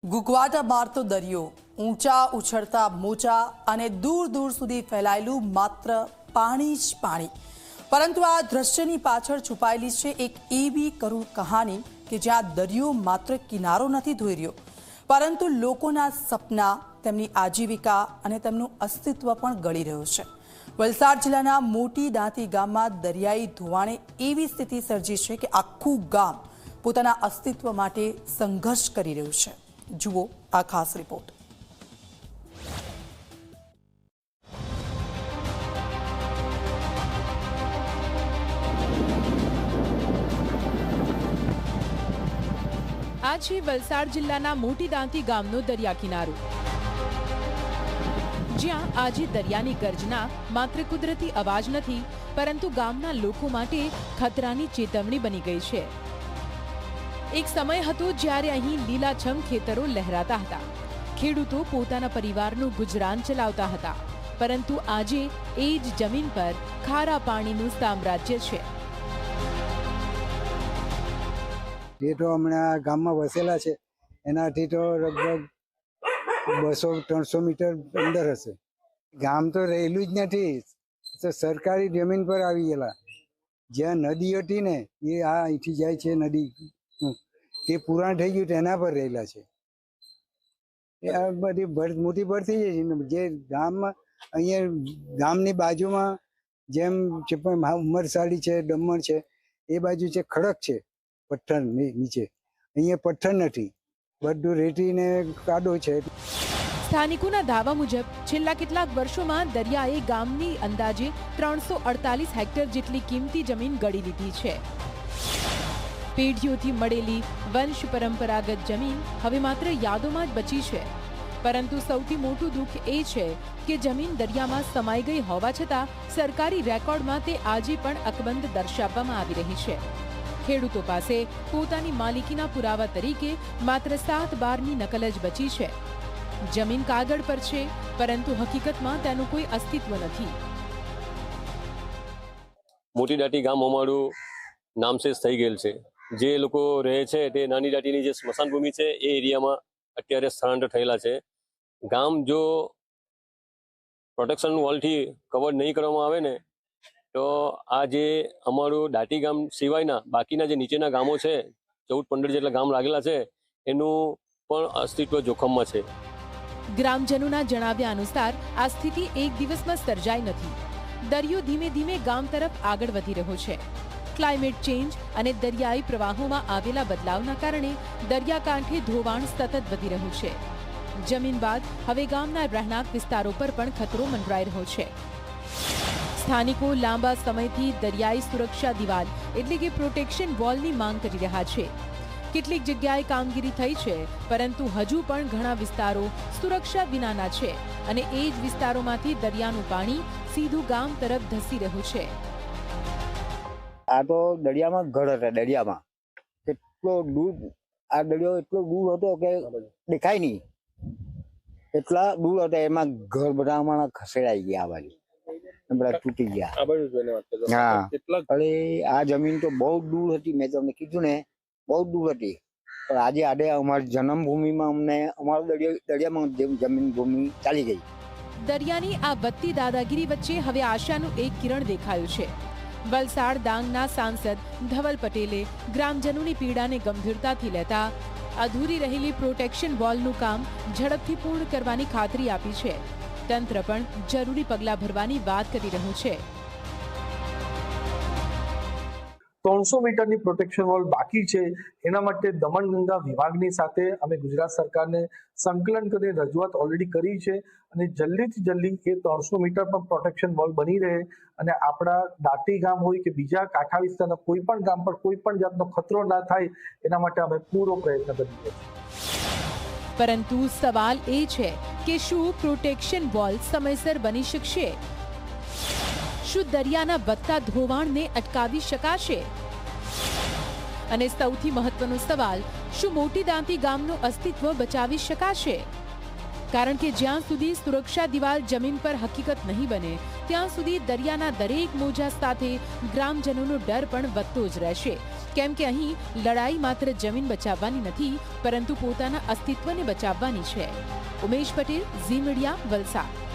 ગુગવાટા મારતો દરિયો, ઊંચા ઉછળતા મોજા અને દૂર દૂર સુધી ફેલાયેલું માત્ર પાણી જ પાણી. પરંતુ આ દ્રશ્યની પાછળ છુપાયેલી છે એક એવી કરુણ કહાની કે જ્યાં દરિયો માત્ર કિનારો નથી ધોઈ રહ્યો, પરંતુ લોકોના સપના, તેમની આજીવિકા અને તેમનું અસ્તિત્વ પણ ગળી રહ્યો છે. વલસાડ જિલ્લાના મોટી દાંતી ગામમાં દરિયાઈ ધોવાણે એવી સ્થિતિ સર્જી છે કે આખું ગામ પોતાના અસ્તિત્વ માટે સંઘર્ષ કરી રહ્યું છે. જુઓ આ ખાસ રિપોર્ટ. આ છે વલસાડ જિલ્લાના મોટી દાંતી ગામનો દરિયા કિનારો, જ્યાં આજે દરિયાની ગર્જના માત્ર કુદરતી અવાજ નથી, પરંતુ ગામના લોકો માટે ખતરાની ચેતવણી બની ગઈ છે. એક સમય હતો જ્યારે અહીં લીલાછમ ખેતરો લહેરાતા હતા, ખેડૂતો પોતાના પરિવારનું ગુજરાન ચલાવતા હતા, પરંતુ આજે એ જ જમીન પર ખારા પાણીનું સામ્રાજ્ય છે. જે તો હમણાં ગામમાં વસેલા છે એનાથી તો લગભગ 200-300 મીટર અંદર હશે. ગામ તો રહેલું જ નથી, તો સરકારી જમીન પર આવી ગયેલા. જ્યાં નદી હતી ને એ આ અહીંથી જાય છે નદી, તે પુરાણ થઈ ગયું તેના પર રહેલા છે. એ આ બધી મોટી ભરતી છે. જે ગામમાં અહીંયા ગામની બાજુમાં જેમ ઉમરસાડી છે, દમણ છે, એ બાજુ છે ખડક છે પથ્થર નીચે. અહીંયા પથ્થર નથી, બધું રેતી ને કાદો છે. સ્થાનિકોના દાવા મુજબ છેલ્લા કેટલાક વર્ષોમાં દરિયાએ ગામની અંદાજે 348 હેક્ટર જેટલી કિંમતી જમીન ગળી લીધી છે. પેઢીઓથી મળેલી વંશ પરંપરાગત જમીન હવે માત્ર યાદોમાં જ બચી છે. પરંતુ સૌથી મોટું દુઃખ એ છે કે જમીન દરિયામાં સમાઈ ગઈ હોવા છતાં સરકારી રેકોર્ડમાં તે આજે પણ અકબંધ દર્શાવવામાં આવી રહી છે. ખેડૂતો પાસે પોતાની માલિકીના પુરાવા તરીકે માત્ર 7/12ની નકલ જ બચી છે. જમીન કાગળ પર છે, પરંતુ હકીકતમાં તેનું કોઈ અસ્તિત્વ નથી. મોટી દાંતી ગામ અમારું નામશેષ થઈ ગયેલ છે. જે લોકો રહે છે તે નાની દાંતીની જે સ્મશાન ભૂમિ છે એ એરિયામાં અત્યારે સ્થળાંતર થયેલા છે. ગામ જો પ્રોટેક્શન વોલથી કવર નહીં કરવામાં આવે ને તો આ જે અમારું દાંતી ગામ સિવાયના બાકીના જે નીચેના ગામો છે, 14-15 જેટલા ગામ લાગેલા છે, એનું પણ અસ્તિત્વ જોખમમાં છે. ગ્રામજનોના જણાવ્યા અનુસાર આ સ્થિતિ એક દિવસમાં સર્જાઈ નથી. દરિયો ધીમે ધીમે ગામ તરફ આગળ વધી રહ્યો છે. ક્લાઇમેટ ચેન્જ અને દરિયાઈ પ્રવાહોમાં આવેલા બદલાવના કારણે દરિયાકાંઠે ધોવાણ સતત વધી રહ્યું છે. જમીન બાદ હવે ગામના રહેણાંક વિસ્તારો પર પણ ખતરો મંડરાઈ રહ્યો છે. સ્થાનિકો લાંબા સમયથી દરિયાઈ સુરક્ષા દિવાલ એટલે કે પ્રોટેક્શન વોલની માંગ કરી રહ્યા છે. કેટલીક જગ્યાએ કામગીરી થઈ છે, પરંતુ હજુ પણ ઘણા વિસ્તારો સુરક્ષા વિનાના છે અને એ જ વિસ્તારોમાંથી દરિયાનું પાણી સીધું ગામ તરફ ધસી રહ્યું છે. આ તો દરિયામાં ઘર હતા. દરિયામાં એટલો દૂર, આ દરિયો એટલો દૂર હતો કે દેખાય નહીં, એટલા દૂર હતા. એમાં ઘર બધા અમારા ખસેડાઈ ગયા, આ બાજુ બધા તૂટી ગયા. હા, અરે આ જમીન તો બહુ દૂર હતી. મેં તમને કીધું ને, બહુ દૂર હતી. પણ આજે અમારી જન્મભૂમિમાં અમને અમારો દરિયામાં જમીન ભૂમિ ચાલી ગઈ. દરિયાની આ વધતી દાદાગીરી વચ્ચે હવે આશાનું એક કિરણ દેખાયું છે. વલસાડ ડાંગના સાંસદ ધવલ પટેલે ગ્રામજનોની પીડાને ગંભીરતાથી લેતા અધૂરી રહેલી પ્રોટેક્શન વોલનું કામ ઝડપથી પૂર્ણ કરવાની ખાતરી આપી છે. તંત્ર પણ જરૂરી પગલાં ભરવાની વાત કરી રહ્યું છે. 300 મીટરની પ્રોટેક્શન વોલ બાકી છે. એના માટે દમણગંગા વિભાગની સાથે અમે ગુજરાત સરકારને સંકલન કરી રજૂઆત ઓલરેડી કરી છે અને જલ્દીથી જલ્દી એ 300 મીટર પર પ્રોટેક્શન વોલ બની રહે અને આપણા દાંતી ગામ હોય કે બીજા કાંઠા વિસ્તારના કોઈ પણ ગામ પર કોઈ પણ જાતનો ખતરો ના થાય, એના માટે અમે પૂરો પ્રયત્ન કરી રહ્યા છીએ. પરંતુ સવાલ એ છે કે શું પ્રોટેક્શન વોલ સમયસર બની શકશે? શું દરિયાના વધતા ધોવાણને અટકાવી શકાશે? અને સૌથી મહત્વનો સવાલ, શું મોટી દાંતી ગામનું અસ્તિત્વ બચાવી શકાશે? કારણ કે જ્યાં સુધી સુરક્ષા દિવાલ જમીન પર હકીકત નહીં બને, ત્યાં સુધી દરિયાના દરેક મોજા સાથે ગ્રામજનોનો ડર પણ વધતો જ રહેશે. કેમ કે અહીં લડાઈ માત્ર જમીન બચાવવાની નથી, પરંતુ પોતાના અસ્તિત્વને બચાવવાની છે. ઉમેશ પટેલ, ઝી મીડિયા, વલસાડ.